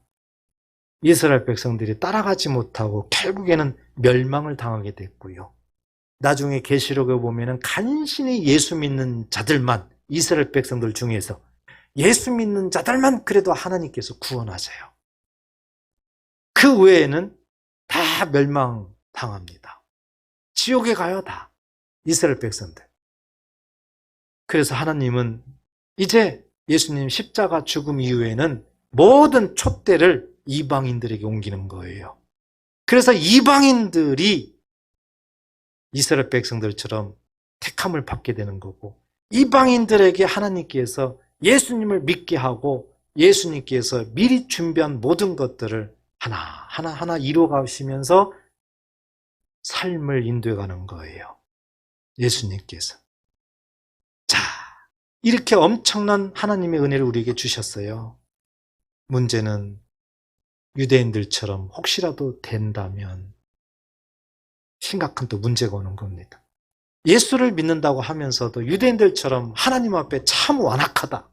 이스라엘 백성들이 따라가지 못하고 결국에는 멸망을 당하게 됐고요. 나중에 계시록에 보면은 간신히 예수 믿는 자들만 이스라엘 백성들 중에서 예수 믿는 자들만 그래도 하나님께서 구원하세요. 그 외에는 다 멸망당합니다. 지옥에 가요, 다. 이스라엘 백성들. 그래서 하나님은 이제 예수님 십자가 죽음 이후에는 모든 촛대를 이방인들에게 옮기는 거예요. 그래서 이방인들이 이스라엘 백성들처럼 택함을 받게 되는 거고, 이방인들에게 하나님께서 예수님을 믿게 하고 예수님께서 미리 준비한 모든 것들을 하나하나 이루어 가시면서 삶을 인도해 가는 거예요. 예수님께서. 자, 이렇게 엄청난 하나님의 은혜를 우리에게 주셨어요. 문제는 유대인들처럼 혹시라도 된다면 심각한 또 문제가 오는 겁니다. 예수를 믿는다고 하면서도 유대인들처럼 하나님 앞에 참 완악하다.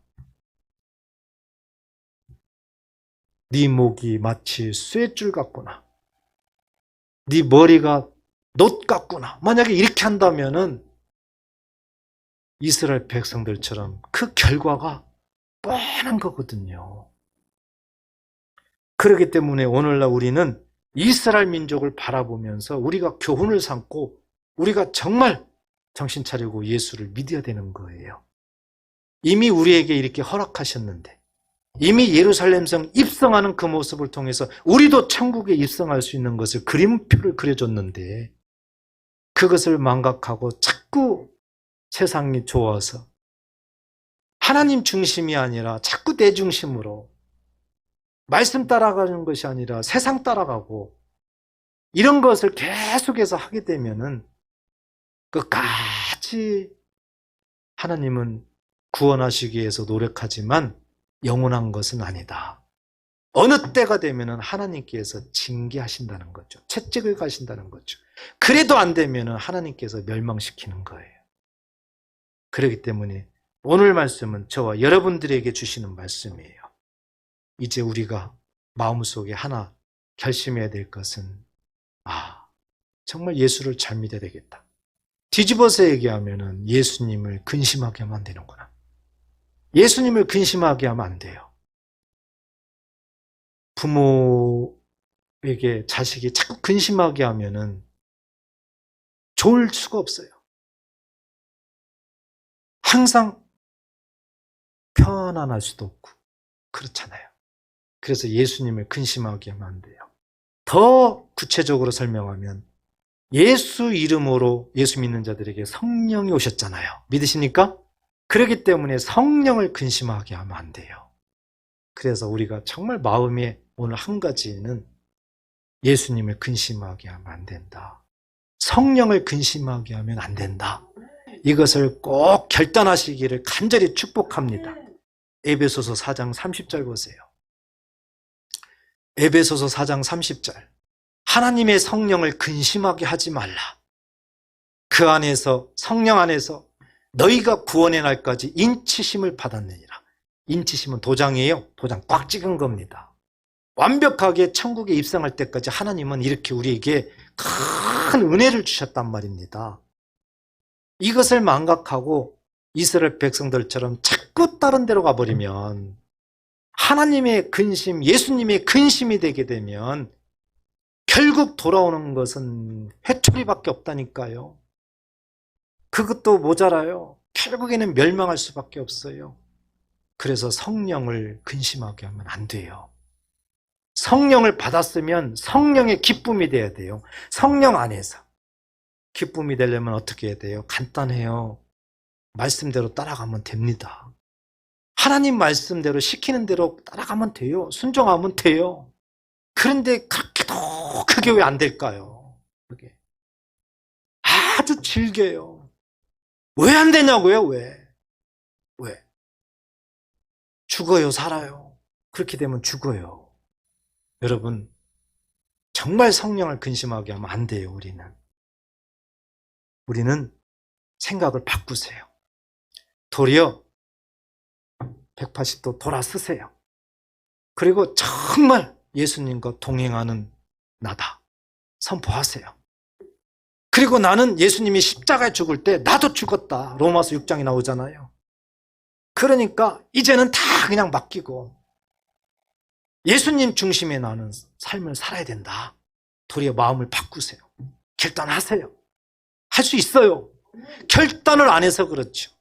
네 목이 마치 쇠줄 같구나. 네 머리가 놋 같구나. 만약에 이렇게 한다면은 이스라엘 백성들처럼 그 결과가 뻔한 거거든요. 그렇기 때문에 오늘날 우리는 이스라엘 민족을 바라보면서 우리가 교훈을 삼고 우리가 정말 정신 차리고 예수를 믿어야 되는 거예요. 이미 우리에게 이렇게 허락하셨는데, 이미 예루살렘성 입성하는 그 모습을 통해서 우리도 천국에 입성할 수 있는 것을 그림표를 그려줬는데, 그것을 망각하고 자꾸 세상이 좋아서 하나님 중심이 아니라 자꾸 내 중심으로 말씀 따라가는 것이 아니라 세상 따라가고 이런 것을 계속해서 하게 되면은 끝까지 하나님은 구원하시기 위해서 노력하지만 영원한 것은 아니다. 어느 때가 되면은 하나님께서 징계하신다는 거죠. 채찍을 가신다는 거죠. 그래도 안 되면은 하나님께서 멸망시키는 거예요. 그렇기 때문에 오늘 말씀은 저와 여러분들에게 주시는 말씀이에요. 이제 우리가 마음속에 하나 결심해야 될 것은, 정말 예수를 잘 믿어야 되겠다. 뒤집어서 얘기하면은 예수님을 근심하게 하면 안 되는구나. 예수님을 근심하게 하면 안 돼요. 부모에게 자식이 자꾸 근심하게 하면은 좋을 수가 없어요. 항상 편안할 수도 없고 그렇잖아요. 그래서 예수님을 근심하게 하면 안 돼요. 더 구체적으로 설명하면 예수 이름으로 예수 믿는 자들에게 성령이 오셨잖아요. 믿으십니까? 그렇기 때문에 성령을 근심하게 하면 안 돼요. 그래서 우리가 정말 마음에 오늘 한 가지는 예수님을 근심하게 하면 안 된다. 성령을 근심하게 하면 안 된다. 이것을 꼭 결단하시기를 간절히 축복합니다. 에베소서 4장 30절 보세요. 에베소서 4장 30절. 하나님의 성령을 근심하게 하지 말라. 그 안에서, 성령 안에서 너희가 구원의 날까지 인치심을 받았느니라. 인치심은 도장이에요. 도장 꽉 찍은 겁니다. 완벽하게 천국에 입성할 때까지 하나님은 이렇게 우리에게 큰 은혜를 주셨단 말입니다. 이것을 망각하고 이스라엘 백성들처럼 자꾸 다른 데로 가버리면, 하나님의 근심, 예수님의 근심이 되게 되면 결국 돌아오는 것은 회초리밖에 없다니까요. 그것도 모자라요. 결국에는 멸망할 수밖에 없어요. 그래서 성령을 근심하게 하면 안 돼요. 성령을 받았으면 성령의 기쁨이 돼야 돼요. 성령 안에서 기쁨이 되려면 어떻게 해야 돼요? 간단해요. 말씀대로 따라가면 됩니다. 하나님 말씀대로 시키는 대로 따라가면 돼요. 순종하면 돼요. 그런데 그렇게도 그게 왜 안 될까요? 그게 아주 질겨요. 왜 안 되냐고요? 왜? 죽어요, 살아요? 그렇게 되면 죽어요. 여러분, 정말 성령을 근심하게 하면 안 돼요. 우리는 생각을 바꾸세요. 도리어 180도 돌아서세요. 그리고 정말 예수님과 동행하는 나다 선포하세요. 그리고 나는 예수님이 십자가에 죽을 때 나도 죽었다. 로마서 6장이 나오잖아요. 그러니까 이제는 다 그냥 맡기고 예수님 중심에 나는 삶을 살아야 된다. 도리어 마음을 바꾸세요. 결단하세요. 할 수 있어요. 결단을 안 해서 그렇죠.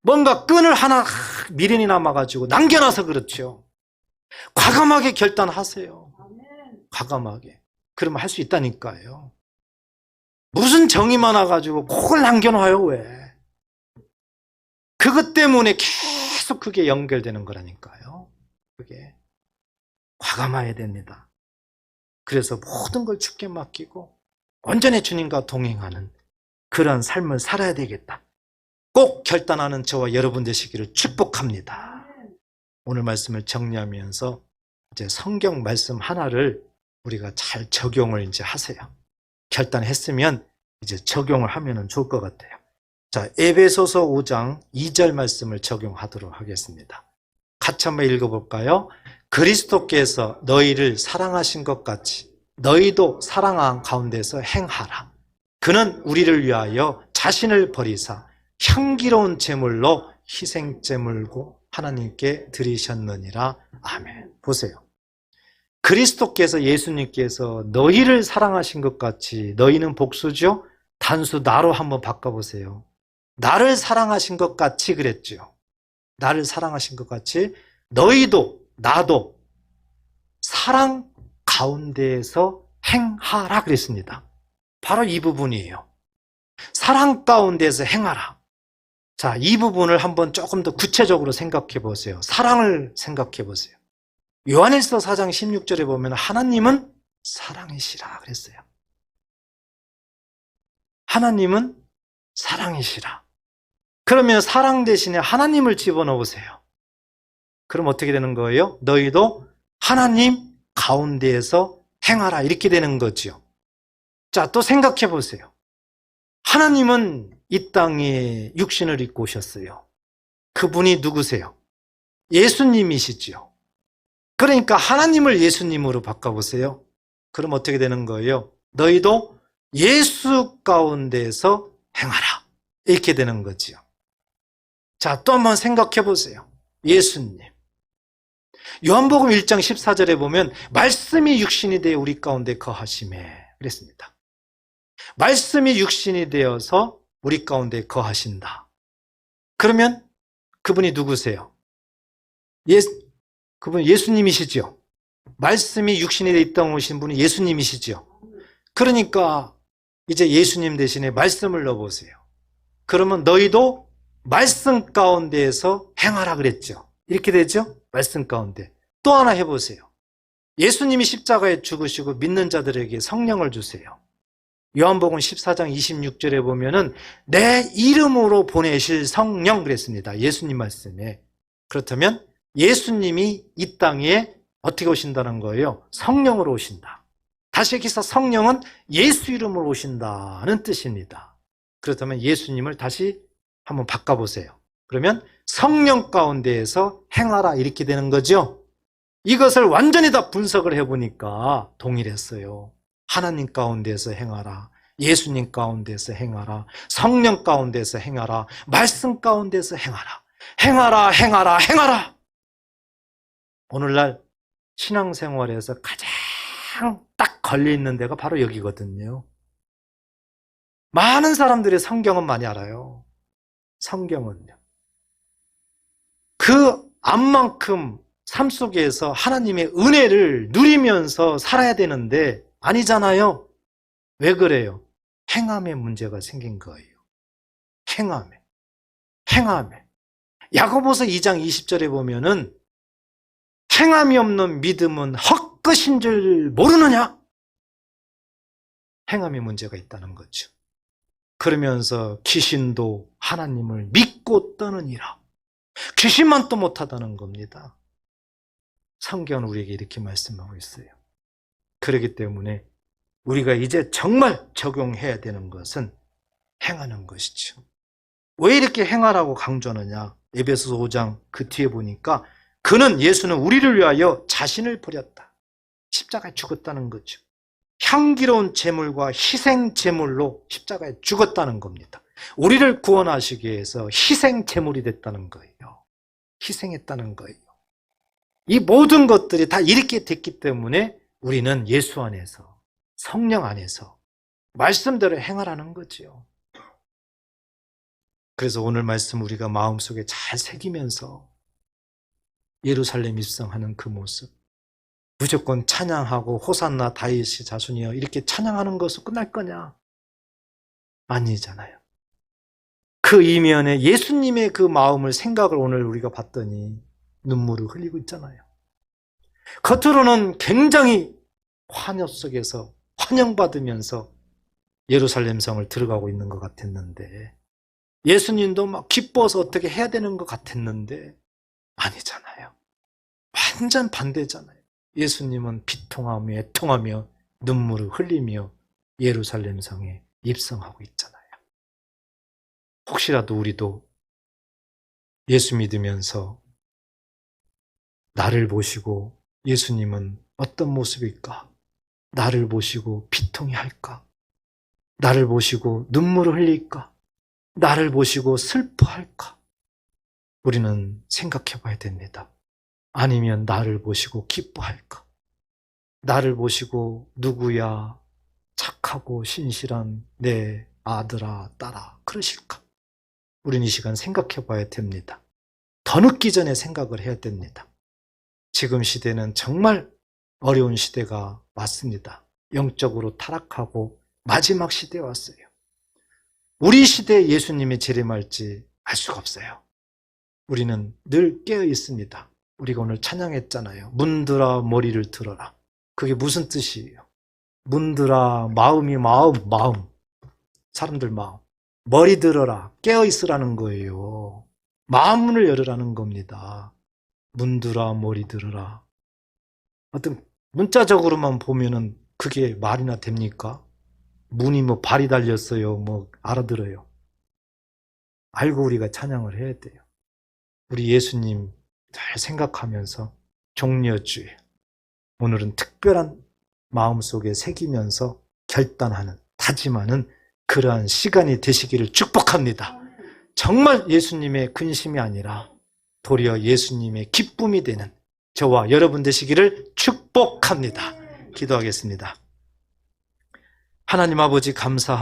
뭔가 끈을 하나 미련이 남아가지고 남겨놔서 그렇죠. 과감하게 결단하세요. 과감하게. 그러면 할 수 있다니까요. 무슨 정이 많아가지고 그걸 남겨놔요, 왜? 그것 때문에 계속 그게 연결되는 거라니까요. 그게. 과감해야 됩니다. 그래서 모든 걸 주께 맡기고 온전히 주님과 동행하는 그런 삶을 살아야 되겠다. 꼭 결단하는 저와 여러분 되시기를 축복합니다. 오늘 말씀을 정리하면서 이제 성경 말씀 하나를 우리가 잘 적용을 이제 하세요. 결단했으면 이제 적용을 하면 좋을 것 같아요. 자, 에베소서 5장 2절 말씀을 적용하도록 하겠습니다. 같이 한번 읽어볼까요? 그리스도께서 너희를 사랑하신 것 같이 너희도 사랑한 가운데서 행하라. 그는 우리를 위하여 자신을 버리사 향기로운 제물로 희생제물고 하나님께 드리셨느니라. 아멘. 보세요. 그리스도께서 예수님께서 너희를 사랑하신 것 같이, 너희는 복수죠? 단수 나로 한번 바꿔보세요. 나를 사랑하신 것 같이 그랬죠. 나를 사랑하신 것 같이 너희도 나도 사랑 가운데에서 행하라 그랬습니다. 바로 이 부분이에요. 사랑 가운데에서 행하라. 자, 이 부분을 한번 조금 더 구체적으로 생각해 보세요. 사랑을 생각해 보세요. 요한일서 4장 16절에 보면 하나님은 사랑이시라 그랬어요. 하나님은 사랑이시라. 그러면 사랑 대신에 하나님을 집어넣으세요. 그럼 어떻게 되는 거예요? 너희도 하나님 가운데에서 행하라 이렇게 되는 거죠. 자, 또 생각해 보세요. 하나님은 이 땅에 육신을 입고 오셨어요. 그분이 누구세요? 예수님이시죠. 그러니까 하나님을 예수님으로 바꿔보세요. 그럼 어떻게 되는 거예요? 너희도 예수 가운데서 행하라. 이렇게 되는 거죠. 자, 또 한번 생각해 보세요. 예수님. 요한복음 1장 14절에 보면 말씀이 육신이 되어 우리 가운데 거하시매 그랬습니다. 말씀이 육신이 되어서 우리 가운데 거하신다. 그러면 그분이 누구세요? 그분 예수님이시죠. 말씀이 육신이 되어 이 땅에 오신 분이 예수님이시죠. 그러니까 이제 예수님 대신에 말씀을 넣어보세요. 그러면 너희도 말씀 가운데에서 행하라 그랬죠. 이렇게 되죠? 말씀 가운데. 또 하나 해보세요. 예수님이 십자가에 죽으시고 믿는 자들에게 성령을 주세요. 요한복음 14장 26절에 보면은 내 이름으로 보내실 성령 그랬습니다. 예수님 말씀에. 그렇다면 예수님이 이 땅에 어떻게 오신다는 거예요? 성령으로 오신다. 다시 얘기해서 성령은 예수 이름으로 오신다는 뜻입니다. 그렇다면 예수님을 다시 한번 바꿔보세요. 그러면 성령 가운데에서 행하라 이렇게 되는 거죠. 이것을 완전히 다 분석을 해보니까 동일했어요. 하나님 가운데서 행하라. 예수님 가운데서 행하라. 성령 가운데서 행하라. 말씀 가운데서 행하라. 행하라, 행하라, 행하라. 오늘날 신앙생활에서 가장 딱 걸려있는 데가 바로 여기거든요. 많은 사람들이 성경은 많이 알아요. 성경은요. 그 암만큼 삶 속에서 하나님의 은혜를 누리면서 살아야 되는데 아니잖아요. 왜 그래요? 행함에 문제가 생긴 거예요. 행함에. 야고보서 2장 20절에 보면은 행함이 없는 믿음은 헛것인 줄 모르느냐? 행함에 문제가 있다는 거죠. 그러면서 귀신도 하나님을 믿고 떠느니라. 귀신만 또 못하다는 겁니다. 성경은 우리에게 이렇게 말씀하고 있어요. 그렇기 때문에 우리가 이제 정말 적용해야 되는 것은 행하는 것이죠. 왜 이렇게 행하라고 강조하느냐? 에베소서 5장 그 뒤에 보니까 그는 예수는 우리를 위하여 자신을 버렸다. 십자가에 죽었다는 거죠. 향기로운 제물과 희생 제물로 십자가에 죽었다는 겁니다. 우리를 구원하시기 위해서 희생 제물이 됐다는 거예요. 희생했다는 거예요. 이 모든 것들이 다 이렇게 됐기 때문에 우리는 예수 안에서 성령 안에서 말씀대로 행하라는 거지요. 그래서 오늘 말씀 우리가 마음속에 잘 새기면서 예루살렘 입성하는 그 모습, 무조건 찬양하고 호산나 다윗의 자손이여 이렇게 찬양하는 것으로 끝날 거냐? 아니잖아요. 그 이면에 예수님의 그 마음을, 생각을 오늘 우리가 봤더니 눈물을 흘리고 있잖아요. 겉으로는 굉장히 환호 속에서 환영받으면서 예루살렘 성을 들어가고 있는 것 같았는데, 예수님도 막 기뻐서 어떻게 해야 되는 것 같았는데 아니잖아요. 완전 반대잖아요. 예수님은 비통하며 애통하며 눈물을 흘리며 예루살렘 성에 입성하고 있잖아요. 혹시라도 우리도 예수 믿으면서 나를 보시고 예수님은 어떤 모습일까? 나를 보시고 비통해 할까? 나를 보시고 눈물을 흘릴까? 나를 보시고 슬퍼할까? 우리는 생각해 봐야 됩니다. 아니면 나를 보시고 기뻐할까? 나를 보시고 누구야? 착하고 신실한 내 아들아, 딸아, 그러실까? 우리는 이 시간 생각해 봐야 됩니다. 더 늦기 전에 생각을 해야 됩니다. 지금 시대는 정말 어려운 시대가 왔습니다. 영적으로 타락하고 마지막 시대에 왔어요. 우리 시대에 예수님이 재림할지 알 수가 없어요. 우리는 늘 깨어 있습니다. 우리가 오늘 찬양했잖아요. 문들아 머리를 들어라. 그게 무슨 뜻이에요? 문들아, 마음. 사람들 마음. 머리 들어라. 깨어 있으라는 거예요. 마음문을 열으라는 겁니다. 문들아, 머리 들어라. 어떤 문자적으로만 보면은 그게 말이나 됩니까? 문이 뭐 발이 달렸어요. 뭐 알아들어요. 알고 우리가 찬양을 해야 돼요. 우리 예수님 잘 생각하면서 종려주에 오늘은 특별한 마음속에 새기면서 결단하는, 다짐하는 그러한 시간이 되시기를 축복합니다. 정말 예수님의 근심이 아니라 도리어 예수님의 기쁨이 되는 저와 여러분 되시기를 축복합니다. 기도하겠습니다. 하나님 아버지 감사합니다.